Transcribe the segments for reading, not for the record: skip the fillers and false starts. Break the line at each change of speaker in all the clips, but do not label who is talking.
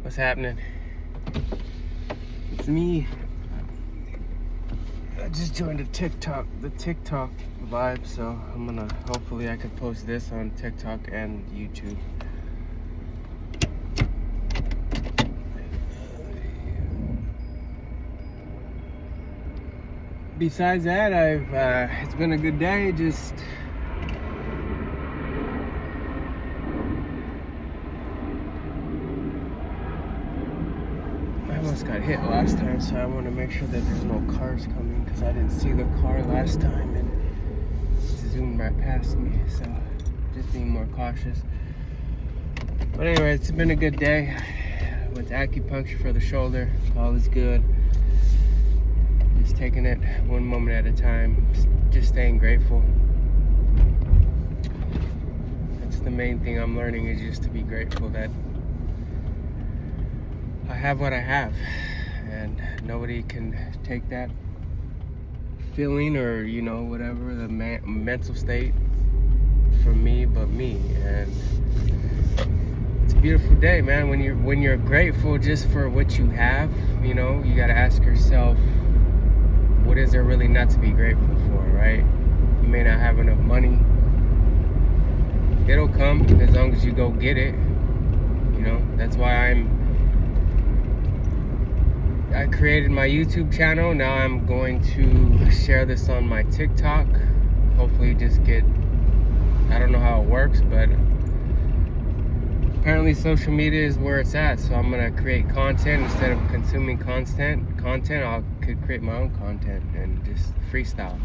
What's happening? It's me. I just joined the TikTok vibe, so hopefully I can post this on TikTok and YouTube. Besides that, it's been a good day. I almost got hit last time, so I want to make sure that there's no cars coming because I didn't see the car last time and it zoomed right past me. So just being more cautious. But anyway, it's been a good day. Went to acupuncture for the shoulder. All is good. Just taking it one moment at a time. Just staying grateful. That's the main thing I'm learning, is just to be grateful that I have what I have, and nobody can take that feeling or whatever the mental state from me but me. And it's a beautiful day, man. When you're grateful just for what you have, you gotta ask yourself, what is there really not to be grateful for, right? You may not have enough money. It'll come as long as you go get it. That's why I created my YouTube channel. Now I'm going to share this on my TikTok. Hopefully I don't know how it works, but apparently social media is where it's at. So I'm gonna create content instead of consuming content. I could create my own content and just freestyle.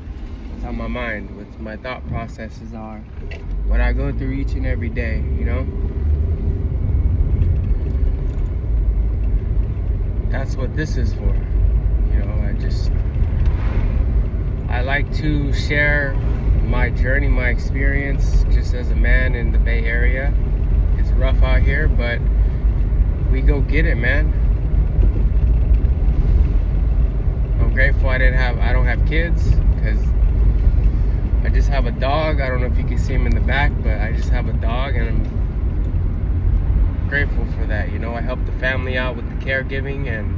What's on my mind, what my thought processes are, what I go through each and every day, That's what this is for. I like to share my journey, my experience, just as a man in the Bay Area. It's rough out here, but we go get it, man. I'm grateful I don't have kids, because I just have a dog. I don't know if you can see him in the back, but I just have a dog, and I'm grateful for that. I help the family out with the caregiving, and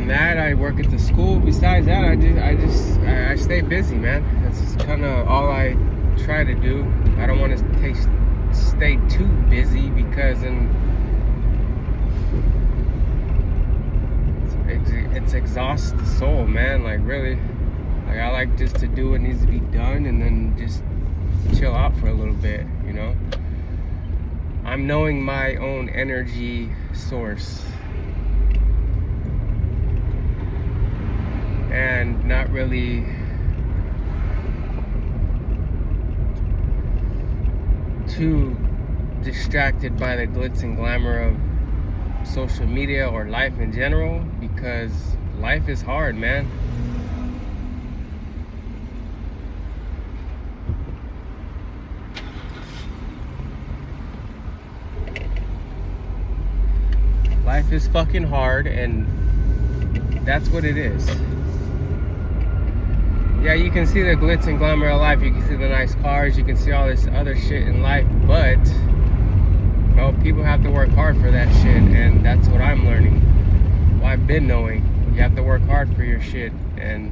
that I work at the school. Besides that, I stay busy, man. That's kind of all I try to do. I don't want to stay too busy, because it's exhausts the soul, man. Like, really, I like just to do what needs to be done and then just chill out for a little bit. I'm knowing my own energy source and not really too distracted by the glitz and glamour of social media or life in general, because life is hard, man. Life is fucking hard, and that's what it is. Yeah, you can see the glitz and glamour of life. You can see the nice cars. You can see all this other shit in life. But, people have to work hard for that shit. And that's what I'm learning. Well, I've been knowing. You have to work hard for your shit. And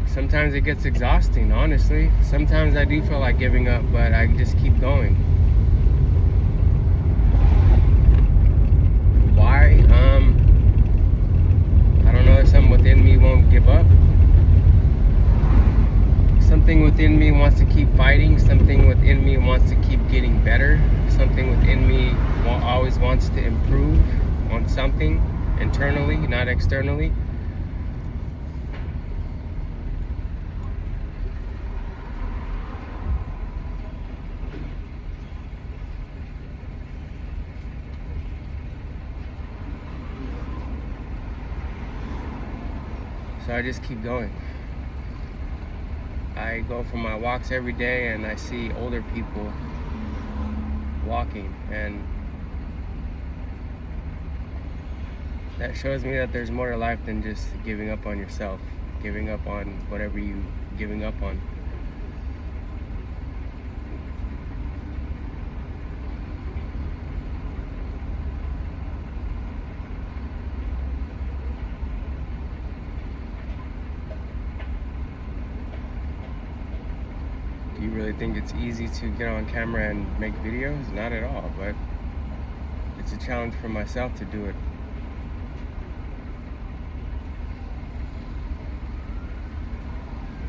sometimes it gets exhausting, honestly. Sometimes I do feel like giving up, but I just keep going. Why? I don't know if something within me won't give up. Something within me wants to keep fighting. Something within me wants to keep getting better. Something within me always wants to improve on something internally, not externally. So I just keep going. I go for my walks every day and I see older people walking, and that shows me that there's more to life than just giving up on yourself, giving up on whatever you giving up on. Do you really think it's easy to get on camera and make videos? Not at all, but it's a challenge for myself to do it.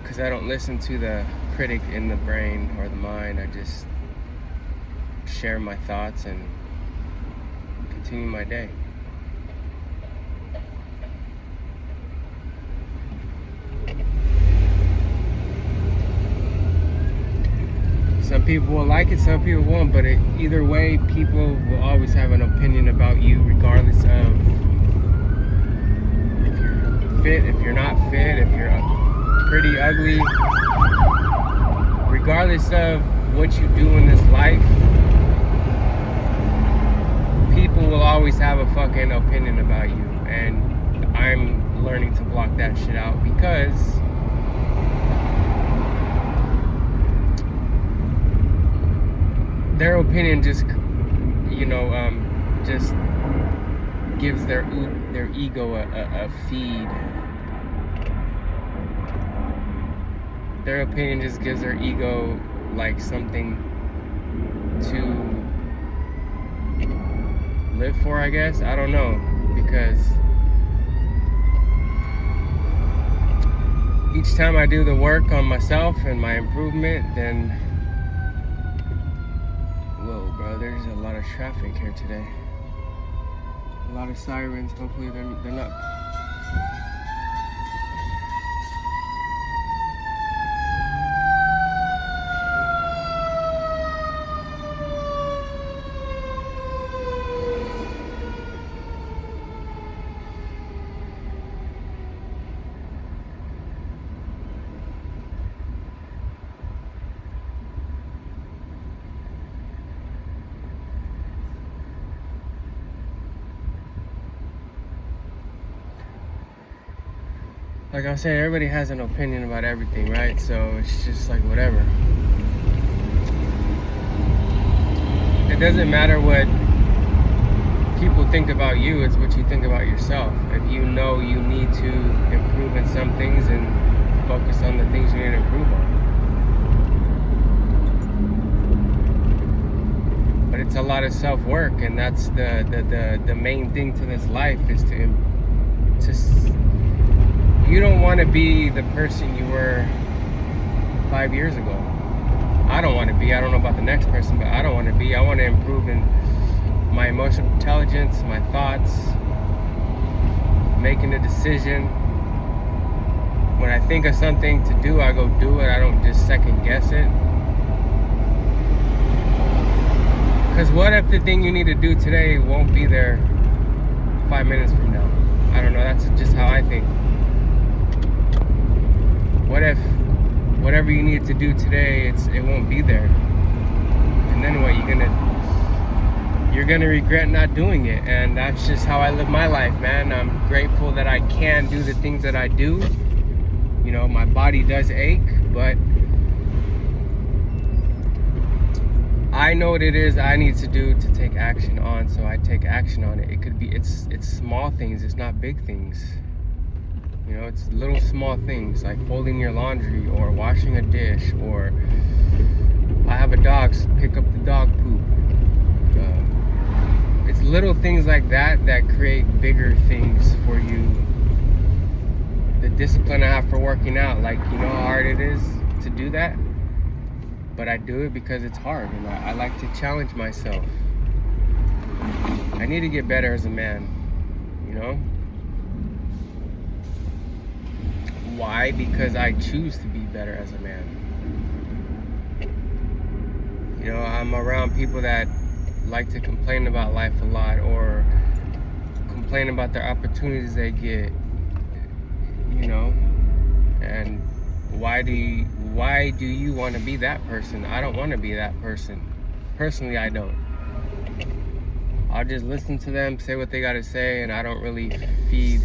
Because I don't listen to the critic in the brain or the mind. I just share my thoughts and continue my day. Some people will like it, some people won't, but either way, people will always have an opinion about you, regardless of if you're fit, if you're not fit, if you're pretty, ugly. Regardless of what you do in this life, people will always have a fucking opinion about you, and I'm learning to block that shit out, because their opinion just, just gives their ego a feed. Their opinion just gives their ego like something to live for, I guess. I don't know, because each time I do the work on myself and my improvement, then, whoa, bro, there's a lot of traffic here today. A lot of sirens. Hopefully they're not. Like I was saying, everybody has an opinion about everything, right? So it's just like whatever. It doesn't matter what people think about you, it's what you think about yourself. If you know you need to improve in some things, and focus on the things you need to improve on. But it's a lot of self-work, and that's the main thing to this life, is to you don't want to be the person you were 5 years ago. I don't want to be. I don't know about the next person, but I don't want to be. I want to improve in my emotional intelligence, my thoughts, making a decision. When I think of something to do, I go do it. I don't just second guess it. Because what if the thing you need to do today won't be there 5 minutes from now? I don't know. That's just how I think. What if whatever you need to do today, it won't be there? And then what? You're gonna regret not doing it. And that's just how I live my life, man. I'm grateful that I can do the things that I do. You know, my body does ache, but I know what it is I need to do to take action on, so I take action on it. It could be, it's small things, it's not big things. You know, it's little small things like folding your laundry, or washing a dish, or I have a dog, so pick up the dog poop. It's little things like that that create bigger things for you. The discipline I have for working out, like, you know how hard it is to do that? But I do it because it's hard, and I like to challenge myself. I need to get better as a man, you know? Why? Because I choose to be better as a man. You know, I'm around people that like to complain about life a lot, or complain about their opportunities they get, you know? And why do you want to be that person? I don't want to be that person. Personally, I don't. I'll just listen to them say what they gotta say, and I don't really feed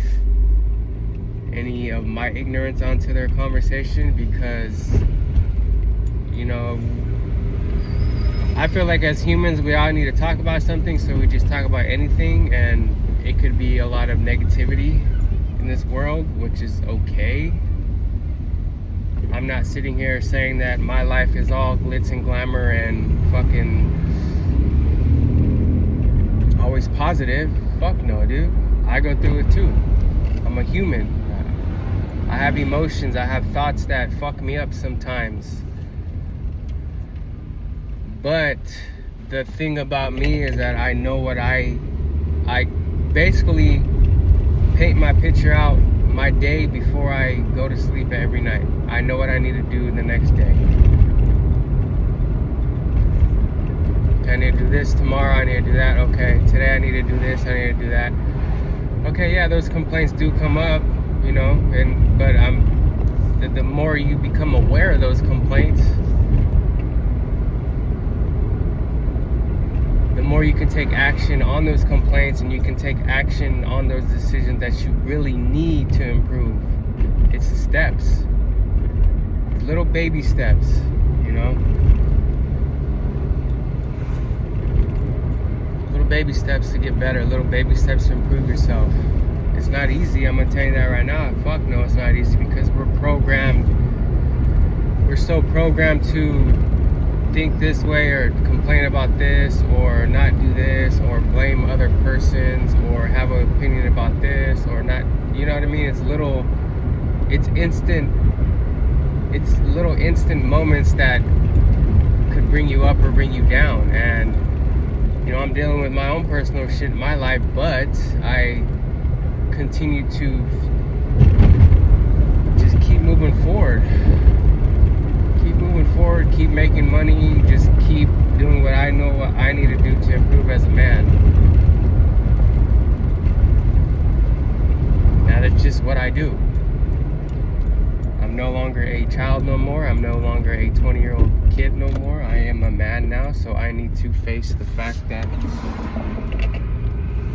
any of my ignorance onto their conversation, because, you know, I feel like as humans we all need to talk about something, so we just talk about anything, and it could be a lot of negativity in this world, which is okay. I'm not sitting here saying that my life is all glitz and glamour and fucking always positive. Fuck no, dude. I go through it too. I'm a human. I have emotions. I have thoughts that fuck me up sometimes. But the thing about me is that I know what I basically paint my picture out my day before I go to sleep every night. I know what I need to do the next day. I need to do this tomorrow, I need to do that. Okay, today I need to do this, I need to do that. Okay, yeah, those complaints do come up, you know, but the more you become aware of those complaints, the more you can take action on those complaints, and you can take action on those decisions that you really need to improve. It's the steps. It's little baby steps, you know? Little baby steps to get better, little baby steps to improve yourself. It's not easy, I'm gonna tell you that right now. Fuck no, it's not easy, because we're so programmed to think this way, or complain about this, or not do this, or blame other persons, or have an opinion about this, or not, you know what I mean? It's little instant moments that could bring you up or bring you down. And you know, I'm dealing with my own personal shit in my life, but I continue to just keep moving forward. Keep making money, just keep doing what I know what I need to do to improve as a man. Now that's just what I do. I'm no longer a child no more. I'm no longer a 20-year-old kid no more. I am a man now, so I need to face the fact that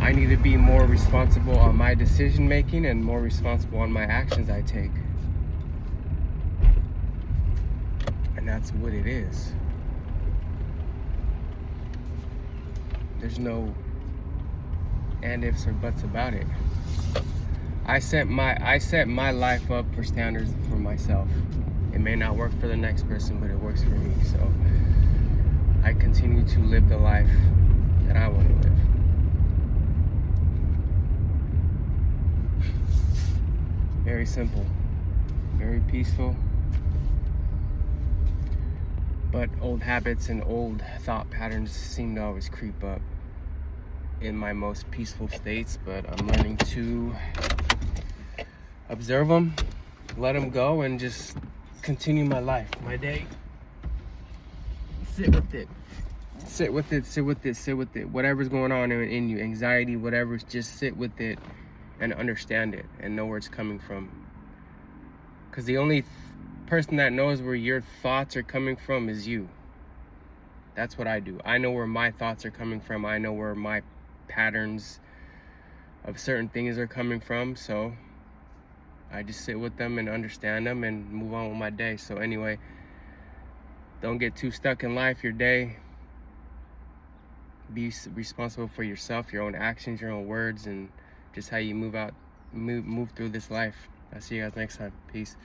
I need to be more responsible on my decision making and more responsible on my actions I take. And that's what it is. There's no and ifs or buts about it. I set my life up for standards for myself. It may not work for the next person, but it works for me. So I continue to live the life that I want to live. Very simple, very peaceful. But old habits and old thought patterns seem to always creep up in my most peaceful states, but I'm learning to observe them, let them go, and just continue my life, my day. Sit with it. Whatever's going on in you, anxiety, whatever, just sit with it and understand it and know where it's coming from. Because the only person that knows where your thoughts are coming from is you. That's what I do. I know where my thoughts are coming from. I know where my patterns of certain things are coming from. So I just sit with them and understand them and move on with my day. So anyway, don't get too stuck in life, your day. Be responsible for yourself, your own actions, your own words, and just how you move through this life. I'll see you guys next time. Peace.